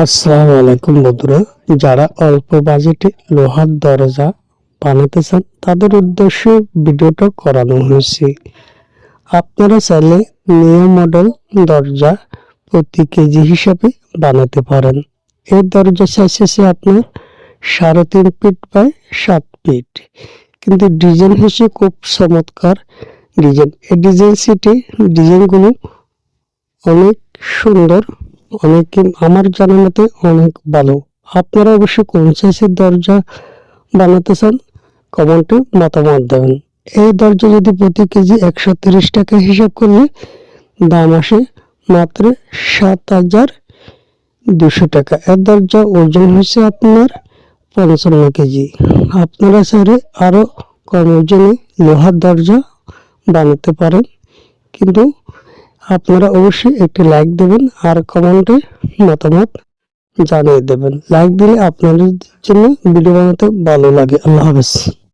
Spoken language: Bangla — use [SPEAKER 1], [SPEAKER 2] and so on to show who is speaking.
[SPEAKER 1] আসসালামু আলাইকুম বন্ধুরা, যারা অল্প বাজেটে লোহার দরজা বানাতে চান তাদের উদ্দেশ্যে ভিডিওটা করানো হয়েছে। আপনারা চাইলে নিউ মডেল দরজা প্রতি কেজি হিসাবে বানাতে পারেন। এই দরজা সাইজ আছে আপনার 3.5 ফিট বাই 7 ফিট, কিন্তু ডিজাইন হচ্ছে খুব চমৎকার ডিজাইন। এই ডিজাইনগুলো অনেক সুন্দর, অনেক আমার জানা মতে অনেক ভালো। আপনারা অবশ্যই কোন সাইজের দরজা বানাতে চান কমেন্টে মতামত দেবেন। এই দরজা যদি প্রতি কেজি 130 টাকা হিসাব করলে দাম আসে মাত্র 7,200 টাকা। এর দরজা ওজন হচ্ছে আপনার 55 কেজি। আপনারা চাইলে আরো কম ওজনে লোহার দরজা বানাতে পারেন, কিন্তু আপনারা অবশ্যই একটি লাইক দেবেন আর কমেন্টে মতামত জানিয়ে দেবেন। লাইক দিলে আপনাদের জন্য ভিডিও বানাতে ভালো লাগে। আল্লাহ হাফেজ।